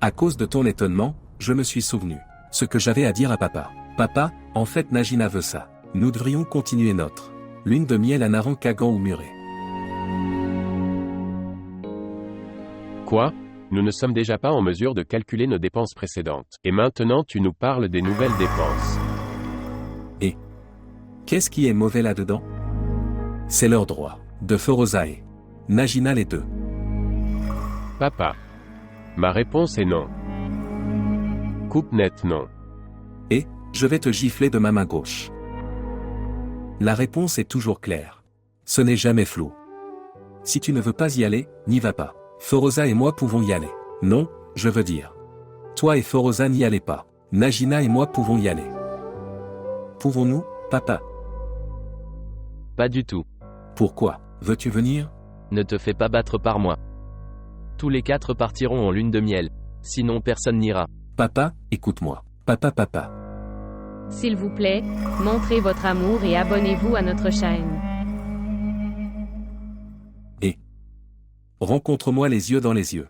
À cause de ton étonnement, je me suis souvenu. Ce que j'avais à dire à papa. Papa, en fait Najina veut ça. Nous devrions continuer notre lune de miel à Naran-Kagan ou Muret. Quoi? Nous ne sommes déjà pas en mesure de calculer nos dépenses précédentes. Et maintenant tu nous parles des nouvelles dépenses. Et qu'est-ce qui est mauvais là-dedans? C'est leur droit. De Forozae. Najina les deux. Papa. Ma réponse est non. Coupe net non. Et, je vais te gifler de ma main gauche. La réponse est toujours claire. Ce n'est jamais flou. Si tu ne veux pas y aller, n'y va pas. Foroza et moi pouvons y aller. Non, je veux dire. Toi et Foroza n'y allez pas. Najina et moi pouvons y aller. Pouvons-nous, papa? Pas du tout. Pourquoi? Veux-tu venir? Ne te fais pas battre par moi. Tous les 4 partiront en lune de miel. Sinon personne n'ira. Papa, écoute-moi. Papa. S'il vous plaît, montrez votre amour et abonnez-vous à notre chaîne. Et rencontre-moi les yeux dans les yeux.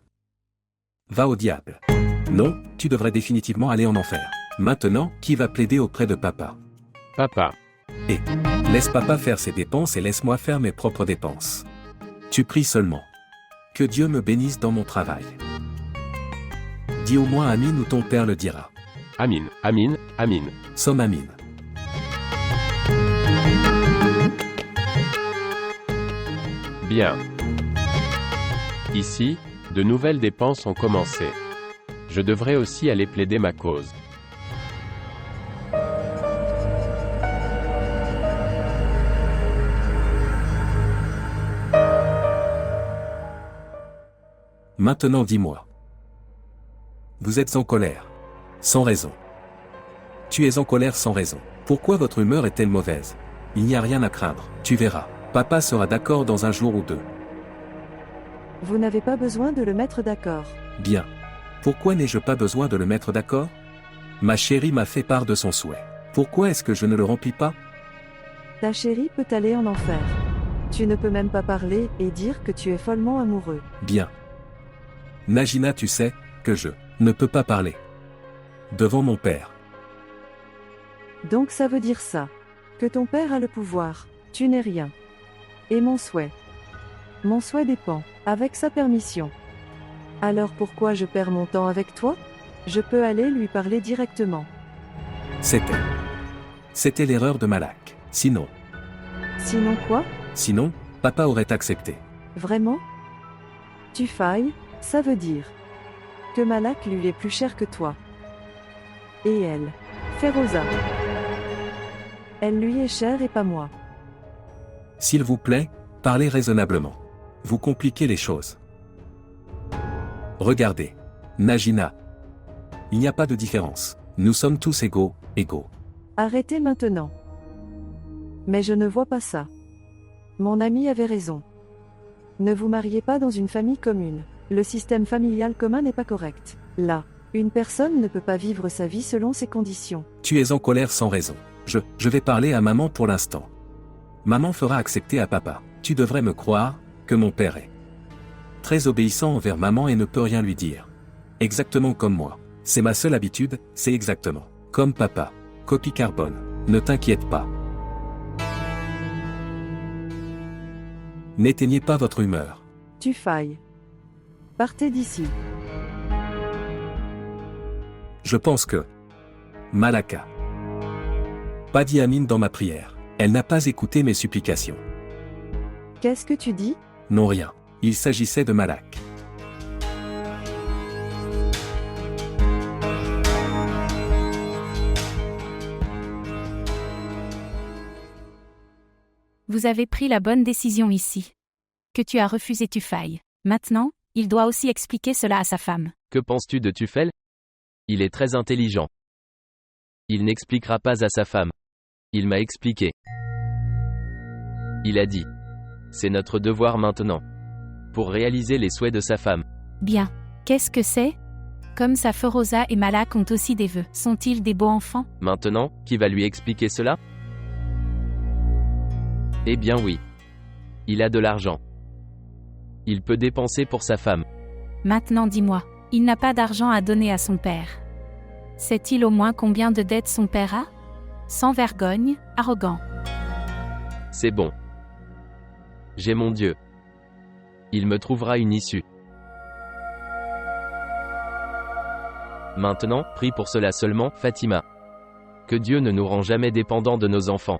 Va au diable. Non, tu devrais définitivement aller en enfer. Maintenant, qui va plaider auprès de papa? Papa. Et laisse papa faire ses dépenses et laisse-moi faire mes propres dépenses. Tu pries seulement. Que Dieu me bénisse dans mon travail. Dis au moins Amin ou ton père le dira. Amin. Somme Amin. Bien. Ici, de nouvelles dépenses ont commencé. Je devrais aussi aller plaider ma cause. Maintenant dis-moi. Vous êtes en colère. Sans raison. Tu es en colère sans raison. Pourquoi votre humeur est-elle mauvaise? Il n'y a rien à craindre, tu verras. Papa sera d'accord dans un jour ou deux. Vous n'avez pas besoin de le mettre d'accord. Bien. Pourquoi n'ai-je pas besoin de le mettre d'accord? Ma chérie m'a fait part de son souhait. Pourquoi est-ce que je ne le remplis pas? Ta chérie peut aller en enfer. Tu ne peux même pas parler et dire que tu es follement amoureux. Bien. Najina, tu sais que je ne peux pas parler. Devant mon père. Donc ça veut dire ça. Que ton père a le pouvoir. Tu n'es rien. Et mon souhait. Mon souhait dépend. Avec sa permission. Alors pourquoi je perds mon temps avec toi? Je peux aller lui parler directement. C'était l'erreur de Malak. Sinon, quoi? Sinon, papa aurait accepté. Vraiment? Tu failles, ça veut dire que Malak lui est plus cher que toi. Et elle, Feroza. Elle lui est chère et pas moi. S'il vous plaît, parlez raisonnablement. Vous compliquez les choses. Regardez. Najina. Il n'y a pas de différence. Nous sommes tous égaux. Arrêtez maintenant. Mais je ne vois pas ça. Mon ami avait raison. Ne vous mariez pas dans une famille commune. Le système familial commun n'est pas correct. Là, une personne ne peut pas vivre sa vie selon ses conditions. Tu es en colère sans raison. Je vais parler à maman pour l'instant. Maman fera accepter à papa. Tu devrais me croire que mon père est très obéissant envers maman et ne peut rien lui dire. Exactement comme moi. C'est ma seule habitude, c'est exactement comme papa. Copie carbone. Ne t'inquiète pas. N'éteignez pas votre humeur. Tu failles. Partez d'ici. Je pense que Malaka. Pas dit Amine dans ma prière. Elle n'a pas écouté mes supplications. Qu'est-ce que tu dis? Non, rien. Il s'agissait de Malak. Vous avez pris la bonne décision ici. Que tu as refusé Tufail. Maintenant, il doit aussi expliquer cela à sa femme. Que penses-tu de Tufel? Il est très intelligent. Il n'expliquera pas à sa femme. Il m'a expliqué. Il a dit. C'est notre devoir maintenant. Pour réaliser les souhaits de sa femme. Bien. Qu'est-ce que c'est? Comme ça, Feroza et Malak ont aussi des vœux. Sont-ils des beaux enfants? Maintenant, qui va lui expliquer cela? Eh bien oui. Il a de l'argent. Il peut dépenser pour sa femme. Maintenant dis-moi, Il n'a pas d'argent à donner à son père. Sait-il au moins combien de dettes son père a? Sans vergogne, arrogant. C'est bon. J'ai mon Dieu. Il me trouvera une issue. Maintenant, prie pour cela seulement, Fatima. Que Dieu ne nous rend jamais dépendants de nos enfants.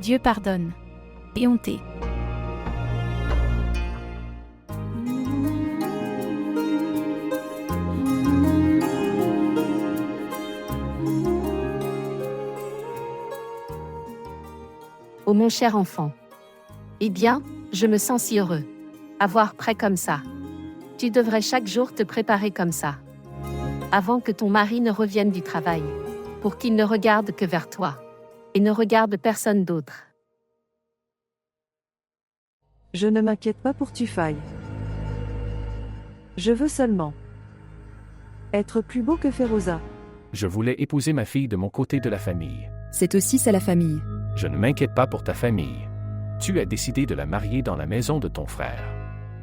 Dieu pardonne. Et on t'est. Oh mon cher enfant. Eh bien, je me sens si heureux. Avoir prêt comme ça. Tu devrais chaque jour te préparer comme ça. Avant que ton mari ne revienne du travail. Pour qu'il ne regarde que vers toi. Et ne regarde personne d'autre. Je ne m'inquiète pas pour Tufail. Je veux seulement être plus beau que Feroza. Je voulais épouser ma fille de mon côté de la famille. C'est aussi ça la famille. Je ne m'inquiète pas pour ta famille. Tu as décidé de la marier dans la maison de ton frère.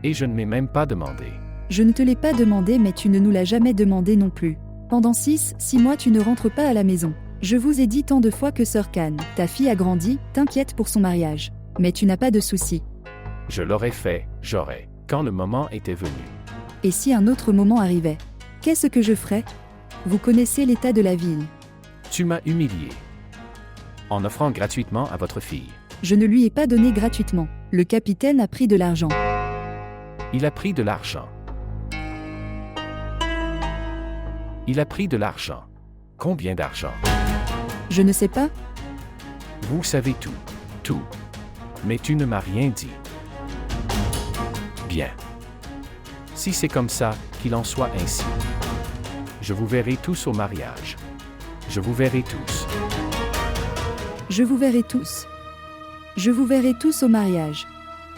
Et je ne m'ai même pas demandé. Je ne te l'ai pas demandé mais tu ne nous l'as jamais demandé non plus. Pendant 6 mois tu ne rentres pas à la maison. Je vous ai dit tant de fois que Sœur Khan, ta fille a grandi, t'inquiète pour son mariage. Mais tu n'as pas de soucis. Je l'aurais fait, j'aurais, quand le moment était venu. Et si un autre moment arrivait? Qu'est-ce que je ferais? Vous connaissez l'état de la ville. Tu m'as humilié. En offrant gratuitement à votre fille. Je ne lui ai pas donné gratuitement. Le capitaine a pris de l'argent. Il a pris de l'argent. Il a pris de l'argent. Combien d'argent? Je ne sais pas. Vous savez tout. Tout. Mais tu ne m'as rien dit. Bien. Si c'est comme ça, qu'il en soit ainsi. Je vous verrai tous au mariage. Je vous verrai tous. Je vous verrai tous. Je vous verrai tous au mariage.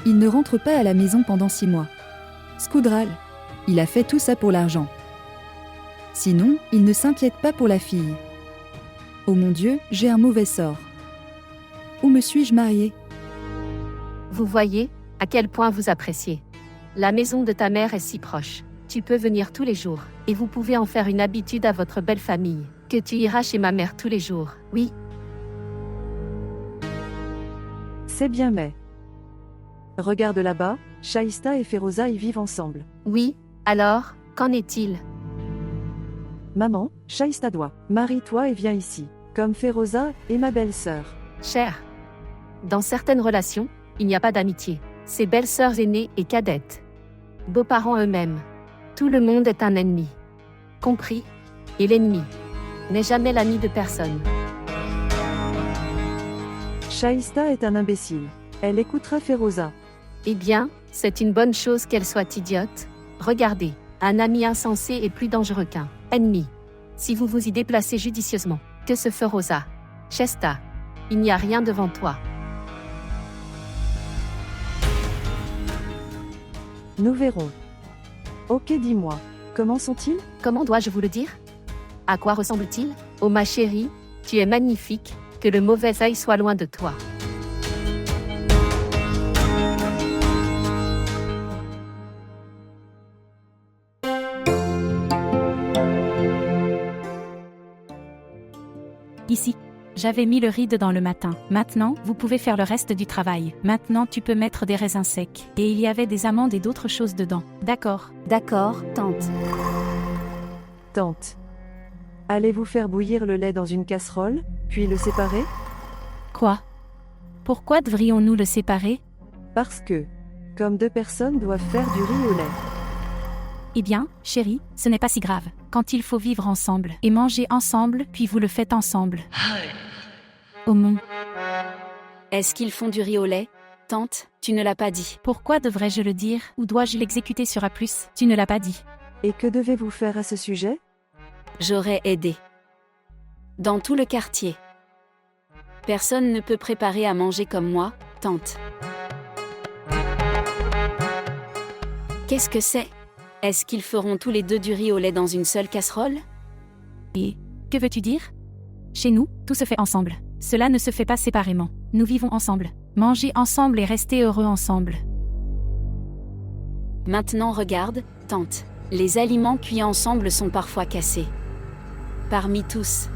Il ne rentre pas à la maison pendant 6 mois. Scoudral. Il a fait tout ça pour l'argent. Sinon, il ne s'inquiète pas pour la fille. Oh mon Dieu, j'ai un mauvais sort. Où me suis-je mariée? Vous voyez, à quel point vous appréciez. La maison de ta mère est si proche. Tu peux venir tous les jours, et vous pouvez en faire une habitude à votre belle famille, que tu iras chez ma mère tous les jours, oui. C'est bien mais... Regarde là-bas, Shaïsta et Feroza y vivent ensemble. Oui, alors, qu'en est-il? Maman, Shaïsta doit. Marie-toi et viens ici. Comme Feroza et ma belle-sœur. Cher. Dans certaines relations, il n'y a pas d'amitié. C'est belles-sœurs aînées et cadettes. Beaux-parents eux-mêmes. Tout le monde est un ennemi. Compris? Et l'ennemi n'est jamais l'ami de personne. Shaïsta est un imbécile. Elle écoutera Feroza. Eh bien, c'est une bonne chose qu'elle soit idiote. Regardez, un ami insensé est plus dangereux qu'un ennemi. Si vous vous y déplacez judicieusement, que se Feroza? Chesta. Il n'y a rien devant toi. Nous verrons. Ok, dis-moi. Comment sont-ils? Comment dois-je vous le dire? À quoi ressemble-t-il? Oh ma chérie, tu es magnifique, que le mauvais œil soit loin de toi. Ici. J'avais mis le ride dans le matin. Maintenant, vous pouvez faire le reste du travail. Maintenant, tu peux mettre des raisins secs. Et il y avait des amandes et d'autres choses dedans. D'accord. D'accord, tante. Tante. Allez-vous faire bouillir le lait dans une casserole, puis le séparer? Quoi? Pourquoi devrions-nous le séparer? Parce que, comme 2 personnes doivent faire du riz au lait. Eh bien, chérie, ce n'est pas si grave. Quand il faut vivre ensemble et manger ensemble, puis vous le faites ensemble. Oh mon... Est-ce qu'ils font du riz au lait? Tante, tu ne l'as pas dit. Pourquoi devrais-je le dire, ou dois-je l'exécuter sur A+? Tu ne l'as pas dit. Et que devez-vous faire à ce sujet? J'aurais aidé. Dans tout le quartier. Personne ne peut préparer à manger comme moi, tante. Qu'est-ce que c'est? Est-ce qu'ils feront tous les 2 du riz au lait dans une seule casserole? Et que veux-tu dire? Chez nous, tout se fait ensemble. Cela ne se fait pas séparément. Nous vivons ensemble. Manger ensemble et rester heureux ensemble. Maintenant regarde, tante. Les aliments cuits ensemble sont parfois cassés. Parmi tous.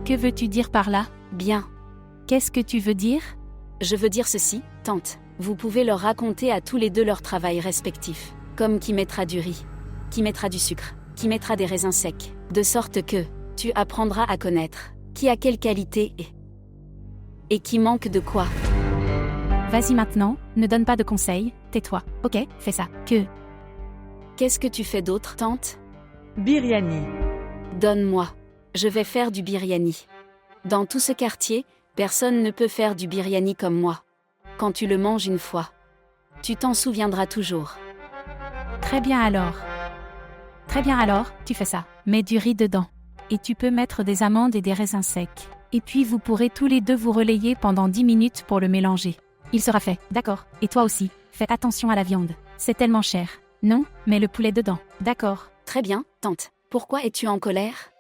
Que veux-tu dire par là? Bien. Qu'est-ce que tu veux dire? Je veux dire ceci, tante. Vous pouvez leur raconter à tous les deux leur travail respectif. Comme qui mettra du riz, qui mettra du sucre, qui mettra des raisins secs. De sorte que, tu apprendras à connaître qui a quelle qualité et qui manque de quoi. Vas-y maintenant, ne donne pas de conseils, tais-toi. Ok, fais ça. Qu'est-ce que tu fais d'autre, tante? Biryani. Donne-moi. Je vais faire du biryani. Dans tout ce quartier, personne ne peut faire du biryani comme moi. Quand tu le manges une fois, tu t'en souviendras toujours. Très bien alors, tu fais ça. Mets du riz dedans. Et tu peux mettre des amandes et des raisins secs. Et puis vous pourrez tous les deux vous relayer pendant 10 minutes pour le mélanger. Il sera fait, d'accord. Et toi aussi, fais attention à la viande. C'est tellement cher. Non, mets le poulet dedans. D'accord. Très bien, tante. Pourquoi es-tu en colère?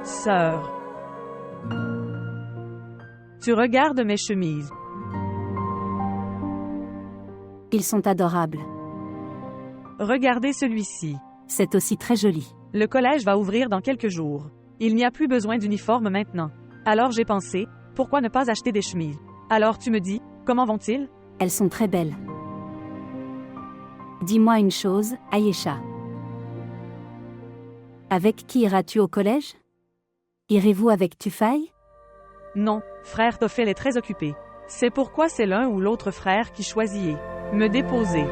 Sœur. Tu regardes mes chemises. Ils sont adorables. Regardez celui-ci. C'est aussi très joli. Le collège va ouvrir dans quelques jours. Il n'y a plus besoin d'uniforme maintenant. Alors j'ai pensé, pourquoi ne pas acheter des chemises? Alors tu me dis, comment vont-ils? Elles sont très belles. Dis-moi une chose, Ayesha. Avec qui iras-tu au collège? Irez-vous avec Tufai? Non, frère Tophel est très occupé. C'est pourquoi c'est l'un ou l'autre frère qui choisit me déposer.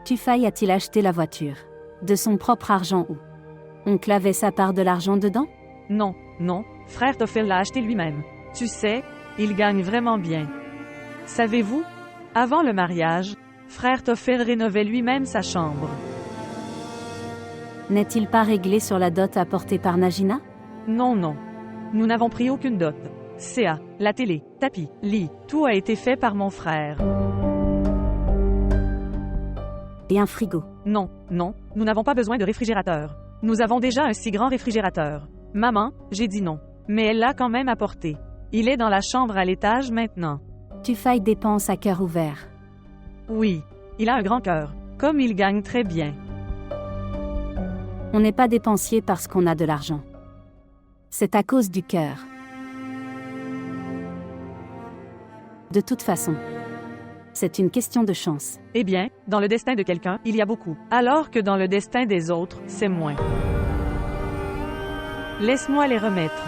Tufai a-t-il acheté la voiture? De son propre argent ou oncle avait sa part de l'argent dedans? Non, frère Tophel l'a acheté lui-même. Tu sais, il gagne vraiment bien. Savez-vous? Avant le mariage, frère Tophel rénovait lui-même sa chambre. N'est-il pas réglé sur la dot apportée par Najina? Non. Nous n'avons pris aucune dot. CA, la télé, tapis, lit, tout a été fait par mon frère. Et un frigo? Non, nous n'avons pas besoin de réfrigérateur. Nous avons déjà un si grand réfrigérateur. Maman, j'ai dit non. Mais elle l'a quand même apporté. Il est dans la chambre à l'étage maintenant. Tufai dépense à cœur ouvert. Oui, il a un grand cœur. Comme il gagne très bien. On n'est pas dépensier parce qu'on a de l'argent. C'est à cause du cœur. De toute façon, c'est une question de chance. Eh bien, dans le destin de quelqu'un, il y a beaucoup. Alors que dans le destin des autres, c'est moins. Laisse-moi les remettre.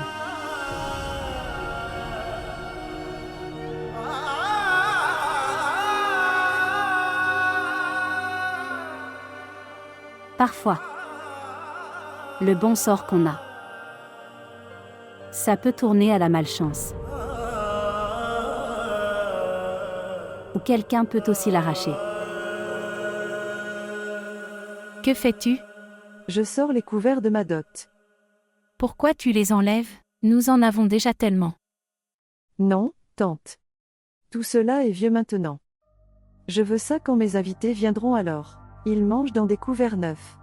Parfois, le bon sort qu'on a, ça peut tourner à la malchance. Ou quelqu'un peut aussi l'arracher. Que fais-tu? Je sors les couverts de ma dot. Pourquoi tu les enlèves? Nous en avons déjà tellement. Non, tante. Tout cela est vieux maintenant. Je veux ça quand mes invités viendront alors. Ils mangent dans des couverts neufs.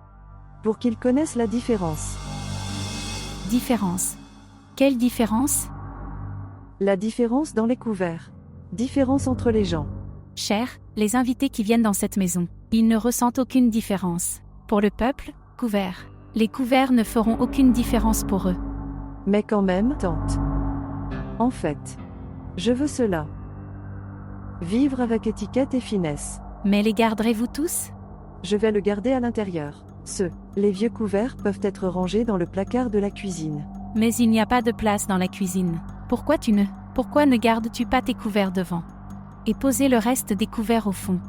Pour qu'ils connaissent la différence. Différence? Quelle différence? La différence dans les couverts. Différence entre les gens. Cher, les invités qui viennent dans cette maison, ils ne ressentent aucune différence. Pour le peuple, couvert. Les couverts ne feront aucune différence pour eux. Mais quand même, tante. En fait, je veux cela. Vivre avec étiquette et finesse. Mais les garderez-vous tous? Je vais le garder à l'intérieur. Les vieux couverts peuvent être rangés dans le placard de la cuisine. Mais il n'y a pas de place dans la cuisine. Pourquoi ne gardes-tu pas tes couverts devant? Et poser le reste des couverts au fond.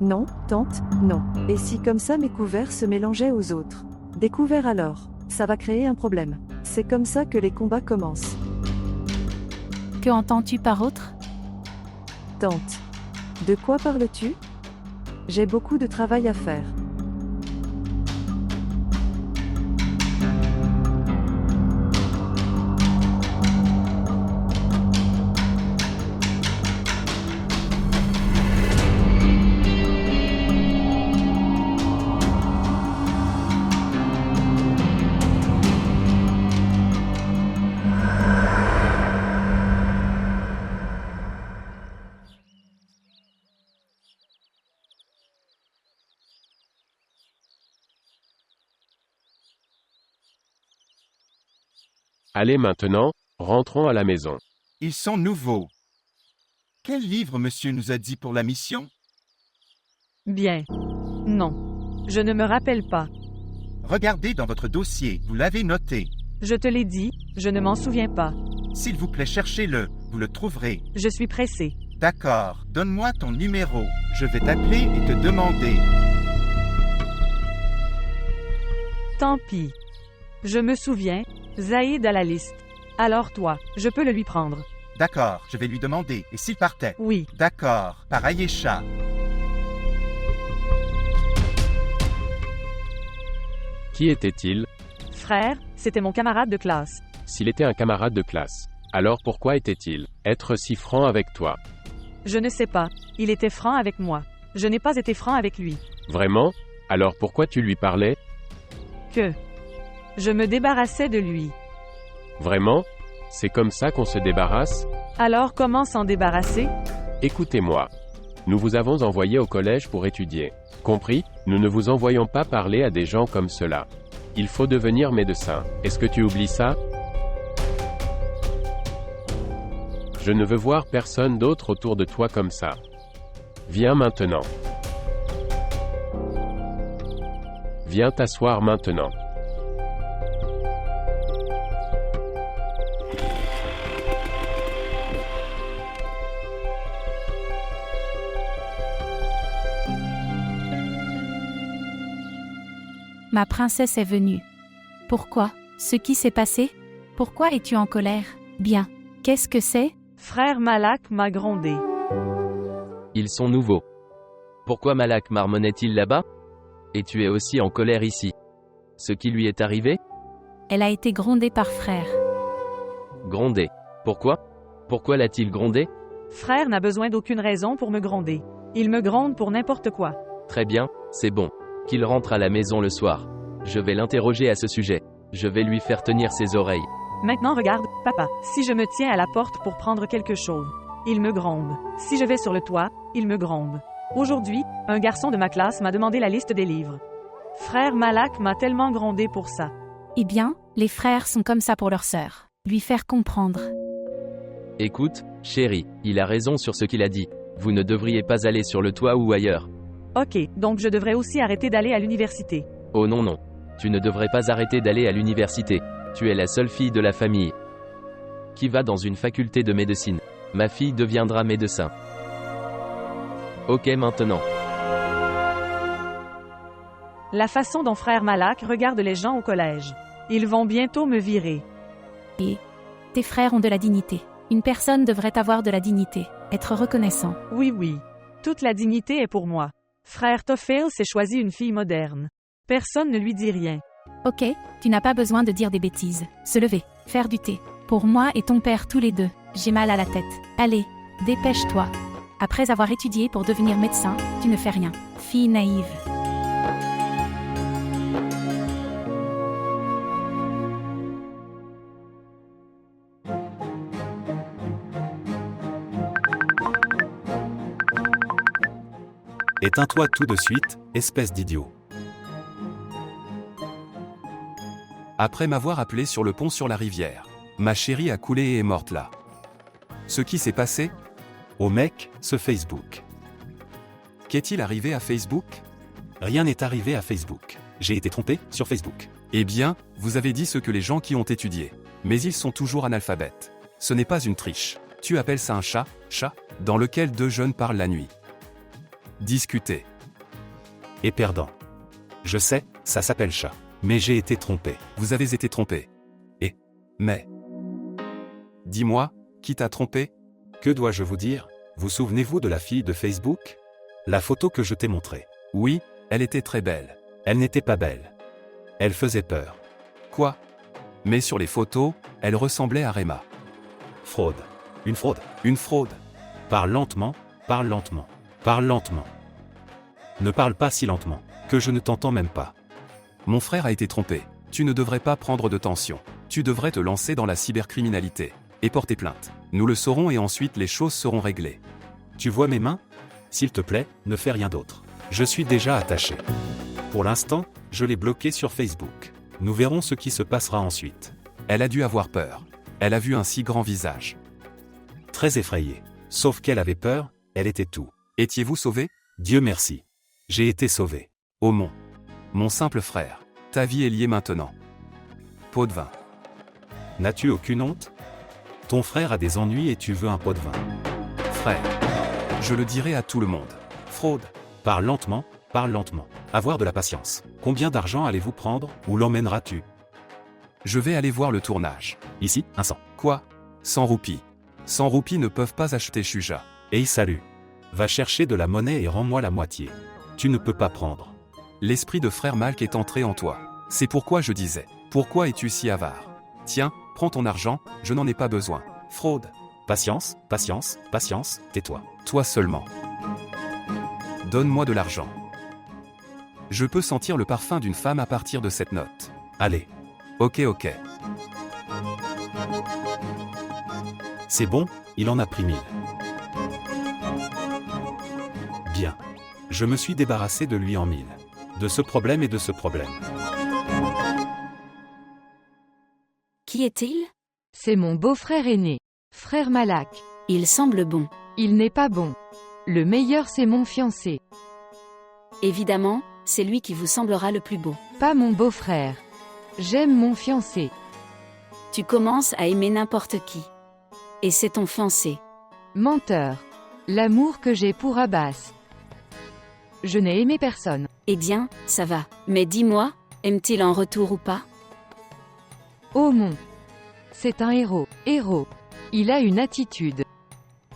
Non, tante, non. Et si comme ça mes couverts se mélangeaient aux autres? Des couverts alors, ça va créer un problème. C'est comme ça que les combats commencent. Que entends-tu par autre? Tante. De quoi parles-tu? J'ai beaucoup de travail à faire. Allez maintenant, rentrons à la maison. Ils sont nouveaux. Quel livre monsieur nous a dit pour la mission? Bien. Non. Je ne me rappelle pas. Regardez dans votre dossier, vous l'avez noté. Je te l'ai dit, je ne m'en souviens pas. S'il vous plaît, cherchez-le, vous le trouverez. Je suis pressé. D'accord, donne-moi ton numéro. Je vais t'appeler et te demander. Tant pis. Je me souviens, Zaïd a la liste. Alors toi, je peux le lui prendre. D'accord, je vais lui demander. Et s'il partait? Oui. D'accord, par Aïecha. Qui était-il? Frère, c'était mon camarade de classe. S'il était un camarade de classe, alors pourquoi était-il être si franc avec toi? Je ne sais pas, il était franc avec moi. Je n'ai pas été franc avec lui. Vraiment? Alors pourquoi tu lui parlais? Que je me débarrassais de lui. Vraiment? C'est comme ça qu'on se débarrasse? Alors comment s'en débarrasser? Écoutez-moi. Nous vous avons envoyé au collège pour étudier. Compris? Nous ne vous envoyons pas parler à des gens comme cela. Il faut devenir médecin. Est-ce que tu oublies ça? Je ne veux voir personne d'autre autour de toi comme ça. Viens maintenant. Viens t'asseoir maintenant. Ma princesse est venue. Pourquoi? Ce qui s'est passé? Pourquoi es-tu en colère? Bien. Qu'est-ce que c'est? Frère Malak m'a grondé. Ils sont nouveaux. Pourquoi Malak marmonnait-il là-bas? Et tu es aussi en colère ici. Ce qui lui est arrivé? Elle a été grondée par frère. Grondé. Pourquoi? Pourquoi l'a-t-il grondé? Frère n'a besoin d'aucune raison pour me gronder. Il me gronde pour n'importe quoi. Très bien, c'est bon. Qu'il rentre à la maison le soir. Je vais l'interroger à ce sujet. Je vais lui faire tenir ses oreilles. Maintenant regarde, papa, si je me tiens à la porte pour prendre quelque chose, il me gronde. Si je vais sur le toit, il me gronde. Aujourd'hui, un garçon de ma classe m'a demandé la liste des livres. Frère Malak m'a tellement grondé pour ça. Eh bien, les frères sont comme ça pour leur sœur. Lui faire comprendre. Écoute, chérie, il a raison sur ce qu'il a dit. Vous ne devriez pas aller sur le toit ou ailleurs. Ok, donc je devrais aussi arrêter d'aller à l'université. Oh non non. Tu ne devrais pas arrêter d'aller à l'université. Tu es la seule fille de la famille qui va dans une faculté de médecine. Ma fille deviendra médecin. Ok maintenant. La façon dont frère Malak regarde les gens au collège. Ils vont bientôt me virer. Et tes frères ont de la dignité. Une personne devrait avoir de la dignité, être reconnaissant. Oui, oui. Toute la dignité est pour moi. Frère Tophel s'est choisi une fille moderne. Personne ne lui dit rien. Ok, tu n'as pas besoin de dire des bêtises. Se lever, faire du thé. Pour moi et ton père tous les deux. J'ai mal à la tête. Allez, dépêche-toi. Après avoir étudié pour devenir médecin, tu ne fais rien. Fille naïve. Éteins-toi tout de suite, espèce d'idiot. Après m'avoir appelé sur le pont sur la rivière, ma chérie a coulé et est morte là. Ce qui s'est passé? Oh mec, ce Facebook. Qu'est-il arrivé à Facebook? Rien n'est arrivé à Facebook. J'ai été trompé sur Facebook. Eh bien, vous avez dit ce que les gens qui ont étudié. Mais ils sont toujours analphabètes. Ce n'est pas une triche. Tu appelles ça un chat, dans lequel deux jeunes parlent la nuit. Discuter. Et perdant. Je sais, ça s'appelle chat. Mais j'ai été trompé. Vous avez été trompé. Mais. Dis-moi, qui t'a trompé? Que dois-je vous dire? Vous souvenez-vous de la fille de Facebook? La photo que je t'ai montrée. Oui, elle était très belle. Elle n'était pas belle. Elle faisait peur. Quoi? Mais sur les photos, elle ressemblait à Rema. Fraude. Une fraude. Une fraude. Parle lentement, parle lentement. Parle lentement. Ne parle pas si lentement, que je ne t'entends même pas. Mon frère a été trompé. Tu ne devrais pas prendre de tension. Tu devrais te lancer dans la cybercriminalité. Et porter plainte. Nous le saurons et ensuite les choses seront réglées. Tu vois mes mains? S'il te plaît, ne fais rien d'autre. Je suis déjà attaché. Pour l'instant, je l'ai bloqué sur Facebook. Nous verrons ce qui se passera ensuite. Elle a dû avoir peur. Elle a vu un si grand visage. Très effrayée. Sauf qu'elle avait peur, elle était tout. Étiez-vous sauvé? Dieu merci. J'ai été sauvé. Aumont. Mon simple frère. Ta vie est liée maintenant. Pot de vin. N'as-tu aucune honte? Ton frère a des ennuis et tu veux un pot de vin. Frère. Je le dirai à tout le monde. Fraude. Parle lentement, parle lentement. Avoir de la patience. Combien d'argent allez-vous prendre? Où l'emmèneras-tu? Je vais aller voir le tournage. Ici, 100. Quoi? 100 roupies. 100 roupies ne peuvent pas acheter Shuja. Hey salut. Va chercher de la monnaie et rends-moi la moitié. Tu ne peux pas prendre. L'esprit de frère Malk est entré en toi. C'est pourquoi je disais. Pourquoi es-tu si avare? Tiens, prends ton argent, je n'en ai pas besoin. Fraude. Patience, patience, patience, tais-toi. Toi seulement. Donne-moi de l'argent. Je peux sentir le parfum d'une femme à partir de cette note. Allez. Ok. C'est bon, il en a pris 1000. Bien. Je me suis débarrassé de lui en 1000. De ce problème et de ce problème. Qui est-il? C'est mon beau-frère aîné. Frère Malak. Il semble bon. Il n'est pas bon. Le meilleur c'est mon fiancé. Évidemment, c'est lui qui vous semblera le plus beau. Pas mon beau-frère. J'aime mon fiancé. Tu commences à aimer n'importe qui. Et c'est ton fiancé. Menteur. L'amour que j'ai pour Abbas. Je n'ai aimé personne. Eh bien, ça va. Mais dis-moi, aime-t-il en retour ou pas? Aumont. C'est un héros. Héros. Il a une attitude.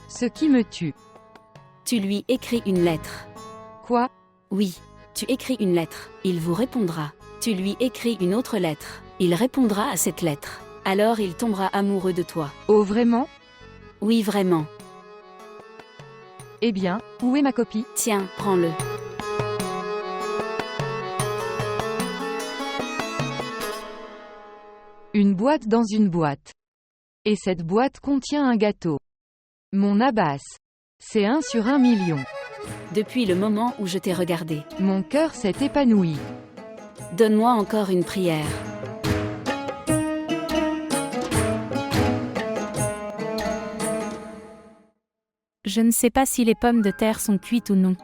Ce qui me tue. Tu lui écris une lettre. Quoi? Oui, tu écris une lettre. Il vous répondra. Tu lui écris une autre lettre. Il répondra à cette lettre. Alors il tombera amoureux de toi. Oh vraiment? Oui vraiment. Eh bien, où est ma copie? Tiens, prends-le. Une boîte dans une boîte. Et cette boîte contient un gâteau. Mon Abbas. C'est 1 sur 1 million. Depuis le moment où je t'ai regardé. Mon cœur s'est épanoui. Donne-moi encore une prière. Je ne sais pas si les pommes de terre sont cuites ou non.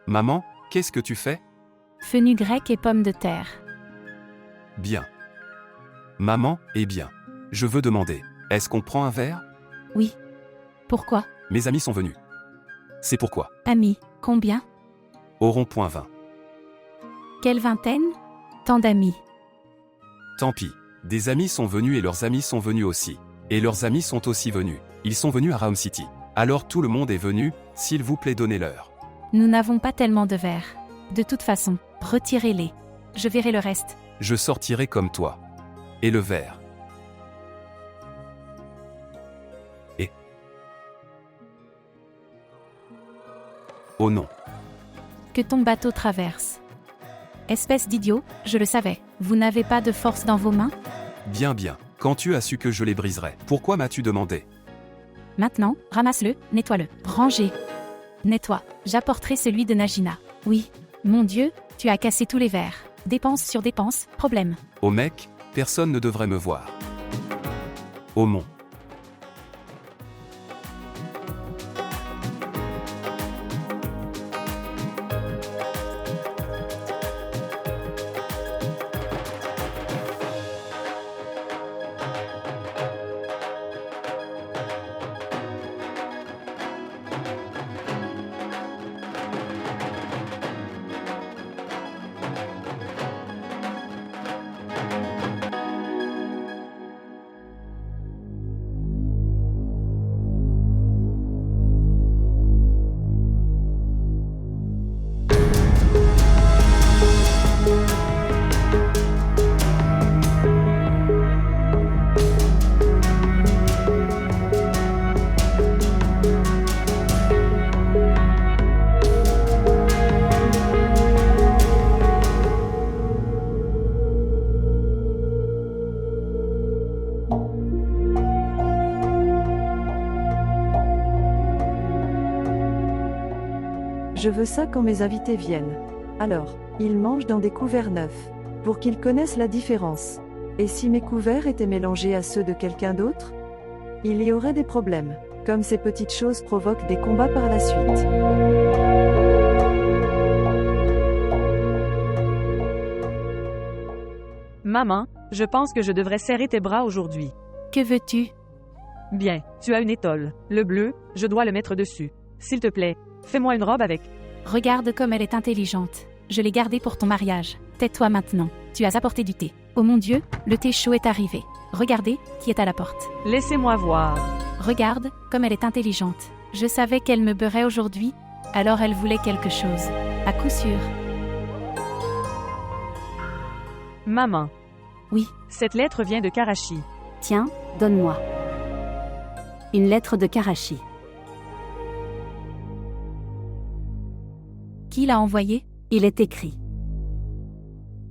Maman, qu'est-ce que tu fais? Fenugrec et pommes de terre. Bien. Maman, eh bien. Je veux demander, est-ce qu'on prend un verre? Oui. Pourquoi? Mes amis sont venus. C'est pourquoi. Amis, combien? Au rond-point 20. Quelle vingtaine? Tant d'amis. Tant pis. Des amis sont venus et leurs amis sont venus aussi. Et leurs amis sont aussi venus. Ils sont venus à Raum City. Alors tout le monde est venu, s'il vous plaît donnez-leur. Nous n'avons pas tellement de verres. De toute façon, retirez-les. Je verrai le reste. Je sortirai comme toi. Et le verre. Et. Oh non. Que ton bateau traverse. Espèce d'idiot, je le savais. Vous n'avez pas de force dans vos mains? Bien. Quand tu as su que je les briserais, pourquoi m'as-tu demandé? Maintenant, ramasse-le, nettoie-le. Rangez. Nettoie. J'apporterai celui de Najina. Oui. Mon Dieu, tu as cassé tous les verres. Dépense sur dépense, problème. Oh mec, personne ne devrait me voir. Aumont. Je veux ça quand mes invités viennent. Alors, ils mangent dans des couverts neufs. Pour qu'ils connaissent la différence. Et si mes couverts étaient mélangés à ceux de quelqu'un d'autre? Il y aurait des problèmes. Comme ces petites choses provoquent des combats par la suite. Maman, je pense que je devrais serrer tes bras aujourd'hui. Que veux-tu? Bien, tu as une étole. Le bleu, je dois le mettre dessus. S'il te plaît, fais-moi une robe avec. Regarde comme elle est intelligente. Je l'ai gardée pour ton mariage. Tais-toi maintenant. Tu as apporté du thé. Oh mon Dieu, le thé chaud est arrivé. Regardez, qui est à la porte. Laissez-moi voir. Regarde, comme elle est intelligente. Je savais qu'elle me beurrait aujourd'hui, alors elle voulait quelque chose. À coup sûr. Maman. Oui. Cette lettre vient de Karachi. Tiens, donne-moi. Une lettre de Karachi. Qui l'a envoyée? Il est écrit.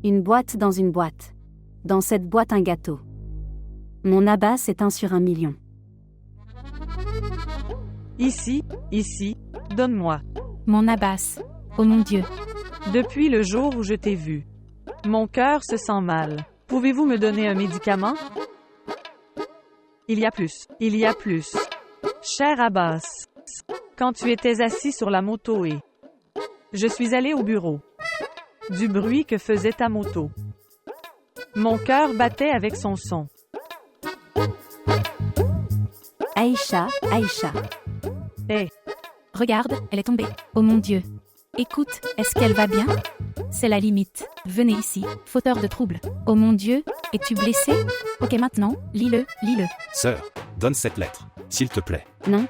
Une boîte dans une boîte. Dans cette boîte un gâteau. Mon Abbas est 1 sur 1 million. Ici, donne-moi. Mon Abbas. Oh mon Dieu. Depuis le jour où je t'ai vu. Mon cœur se sent mal. Pouvez-vous me donner un médicament? Il y a plus. Cher Abbas. Quand tu étais assis sur la moto et... Je suis allé au bureau. Du bruit que faisait ta moto. Mon cœur battait avec son son. Aïcha. Hé. Regarde, elle est tombée. Oh mon Dieu. Écoute, est-ce qu'elle va bien? C'est la limite. Venez ici, fauteur de troubles. Oh mon Dieu, es-tu blessé? Ok maintenant, lis-le. Sœur, donne cette lettre, s'il te plaît. Non,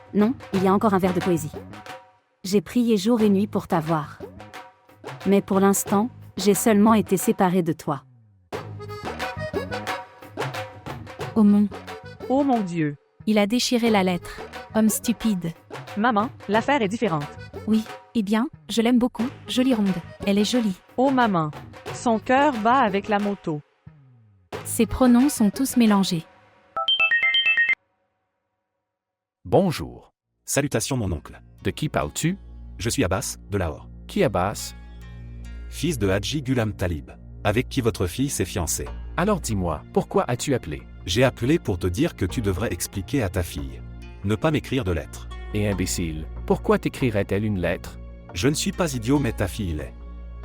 il y a encore un vers de poésie. J'ai prié jour et nuit pour t'avoir. Mais pour l'instant, j'ai seulement été séparée de toi. Oh mon Dieu. Il a déchiré la lettre. Homme stupide. Maman, l'affaire est différente. Oui, eh bien, je l'aime beaucoup, jolie ronde. Elle est jolie. Oh maman. Son cœur bat avec la moto. Ses pronoms sont tous mélangés. Bonjour. Salutations mon oncle. De qui parles-tu? Je suis Abbas, de Lahore. Qui Abbas? Fils de Hadji Ghulam Talib, avec qui votre fille s'est fiancée. Alors dis-moi, pourquoi as-tu appelé? J'ai appelé pour te dire que tu devrais expliquer à ta fille. Ne pas m'écrire de lettres. Et imbécile, pourquoi t'écrirait-elle une lettre? Je ne suis pas idiot mais ta fille l'est.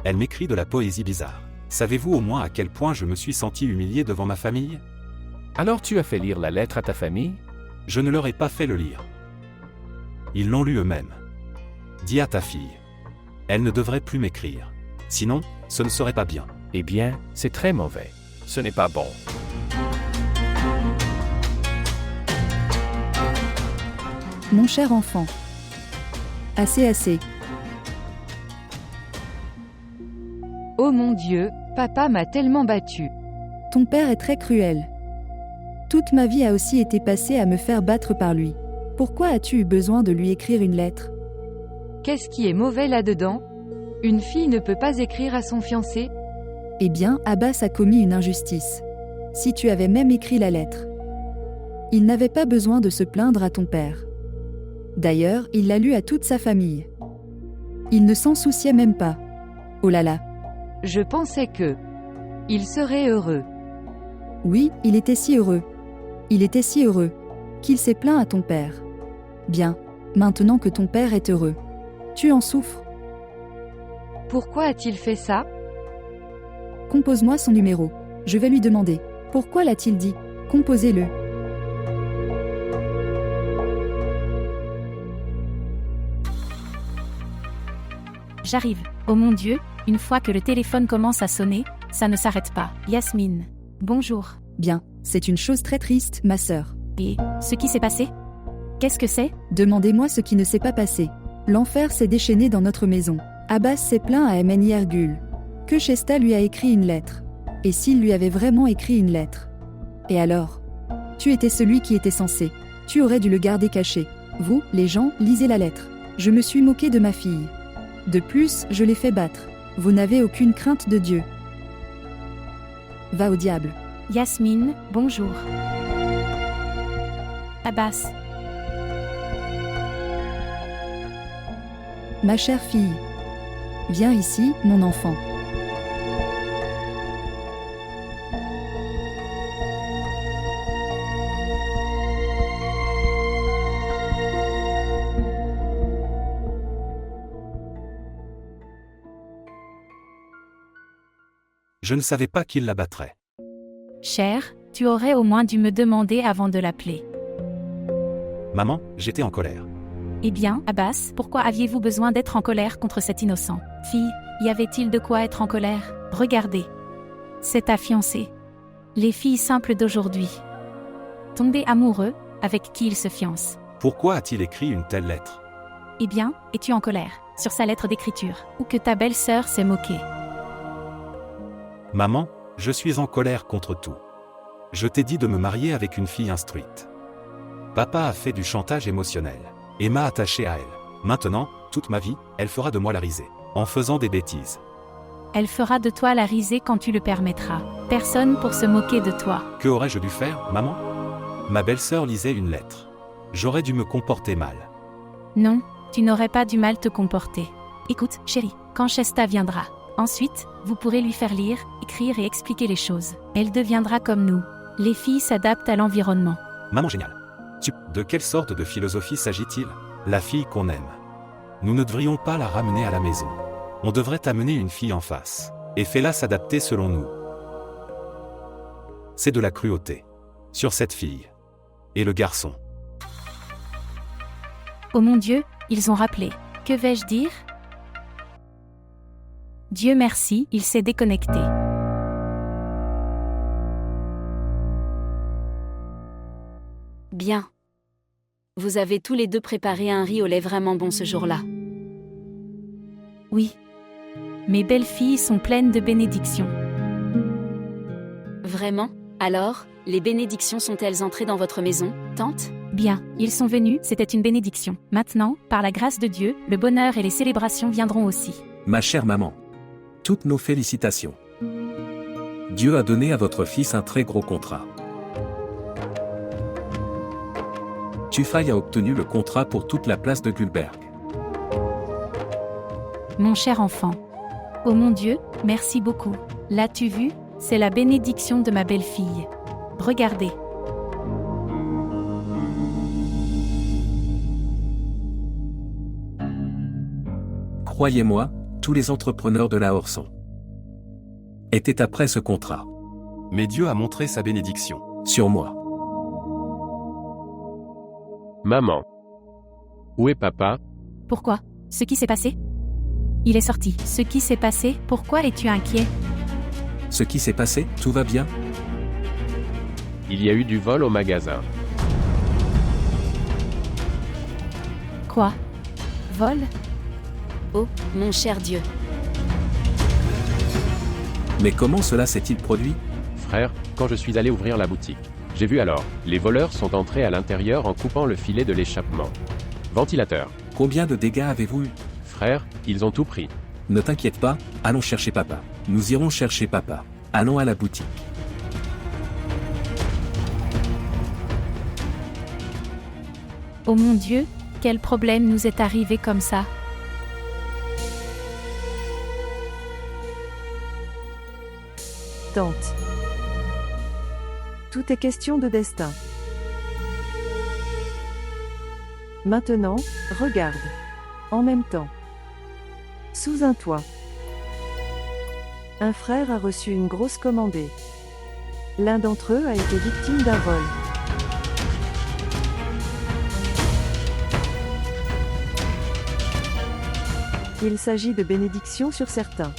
Elle m'écrit de la poésie bizarre. Savez-vous au moins à quel point je me suis senti humilié devant ma famille? Alors tu as fait lire la lettre à ta famille? Je ne leur ai pas fait le lire. Ils l'ont lu eux-mêmes. Dis à ta fille. Elle ne devrait plus m'écrire. Sinon, ce ne serait pas bien. Eh bien, c'est très mauvais. Ce n'est pas bon. Mon cher enfant. Assez. Oh mon Dieu, papa m'a tellement battu. Ton père est très cruel. Toute ma vie a aussi été passée à me faire battre par lui. Pourquoi as-tu eu besoin de lui écrire une lettre? Qu'est-ce qui est mauvais là-dedans? Une fille ne peut pas écrire à son fiancé? Eh bien, Abbas a commis une injustice. Si tu avais même écrit la lettre. Il n'avait pas besoin de se plaindre à ton père. D'ailleurs, il l'a lu à toute sa famille. Il ne s'en souciait même pas. Oh là là. Je pensais que... il serait heureux. Oui, il était si heureux. Il était si heureux qu'il s'est plaint à ton père. Bien, maintenant que ton père est heureux, tu en souffres. Pourquoi a-t-il fait ça? Compose-moi son numéro. Je vais lui demander. Pourquoi l'a-t-il dit? Composez-le. J'arrive. Oh mon Dieu, une fois que le téléphone commence à sonner, ça ne s'arrête pas. Yasmine. Bonjour. Bien, c'est une chose très triste, ma sœur. Et, ce qui s'est passé? Qu'est-ce que c'est? Demandez-moi ce qui ne s'est pas passé. L'enfer s'est déchaîné dans notre maison. Abbas s'est plaint à Mn Yergul que Shesta lui a écrit une lettre. Et s'il lui avait vraiment écrit une lettre? Et alors? Tu étais celui qui était censé. Tu aurais dû le garder caché. Vous, les gens, lisez la lettre. Je me suis moqué de ma fille. De plus, je l'ai fait battre. Vous n'avez aucune crainte de Dieu. Va au diable. Yasmine, bonjour. Abbas. Ma chère fille, Viens ici, mon enfant. Je ne savais pas qu'il la battrait. Cher, tu aurais au moins dû me demander avant de l'appeler. Maman, j'étais en colère. Eh bien, Abbas, pourquoi aviez-vous besoin d'être en colère contre cet innocent fille? Y avait-il de quoi être en colère? Regardez. C'est ta fiancée. Les filles simples d'aujourd'hui. Tombés amoureux, avec qui ils se fiancent. Pourquoi a-t-il écrit une telle lettre? Eh bien, es-tu en colère sur sa lettre d'écriture, ou que ta belle-sœur s'est moquée? Maman, je suis en colère contre tout. Je t'ai dit de me marier avec une fille instruite. Papa a fait du chantage émotionnel et m'a attaché à elle. Maintenant, toute ma vie, elle fera de moi la risée, en faisant des bêtises. Elle fera de toi la risée quand tu le permettras. Personne pour se moquer de toi. Que aurais-je dû faire, maman? Ma belle-sœur lisait une lettre. J'aurais dû me comporter mal. Non, tu n'aurais pas du mal te comporter. Écoute, chérie, quand Shesta viendra, ensuite, vous pourrez lui faire lire, écrire et expliquer les choses. Elle deviendra comme nous. Les filles s'adaptent à l'environnement. Maman géniale. De quelle sorte de philosophie s'agit-il? La fille qu'on aime. Nous ne devrions pas la ramener à la maison. On devrait amener une fille en face. Et fais-la s'adapter selon nous. C'est de la cruauté. Sur cette fille. Et le garçon. Oh mon Dieu, ils ont rappelé. Que vais-je dire? Dieu merci, il s'est déconnecté. Bien. Vous avez tous les deux préparé un riz au lait vraiment bon ce jour-là. Oui. Mes belles filles sont pleines de bénédictions. Vraiment? Alors, les bénédictions sont-elles entrées dans votre maison, tante? Bien, ils sont venus, c'était une bénédiction. Maintenant, par la grâce de Dieu, le bonheur et les célébrations viendront aussi. Ma chère maman. Toutes nos félicitations. Dieu a donné à votre fils un très gros contrat. Tufay a obtenu le contrat pour toute la place de Gulberg. Mon cher enfant. Oh mon Dieu, merci beaucoup. L'as-tu vu? C'est la bénédiction de ma belle-fille. Regardez. Croyez-moi, tous les entrepreneurs de la Orson étaient après ce contrat. Mais Dieu a montré sa bénédiction. Sur moi. Maman. Où est papa? Pourquoi? Ce qui s'est passé? Il est sorti. Ce qui s'est passé, pourquoi es-tu inquiet? Ce qui s'est passé, tout va bien? Il y a eu du vol au magasin. Quoi? Vol? Oh, mon cher Dieu. Mais comment cela s'est-il produit? Frère, quand je suis allé ouvrir la boutique, j'ai vu alors, les voleurs sont entrés à l'intérieur en coupant le filet de l'échappement. Ventilateur. Combien de dégâts avez-vous eu? Frère, ils ont tout pris. Ne t'inquiète pas, allons chercher papa. Nous irons chercher papa. Allons à la boutique. Oh mon Dieu, quel problème nous est arrivé comme ça? Tante. Tout est question de destin. Maintenant, regarde. En même temps. Sous un toit. Un frère a reçu une grosse commandée. L'un d'entre eux a été victime d'un vol. Il s'agit de bénédictions sur certains.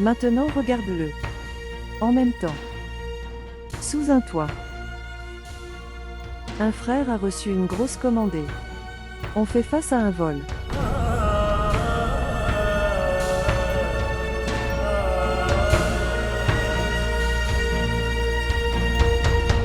Maintenant regarde-le. En même temps. Sous un toit. Un frère a reçu une grosse commandée. On fait face à un vol.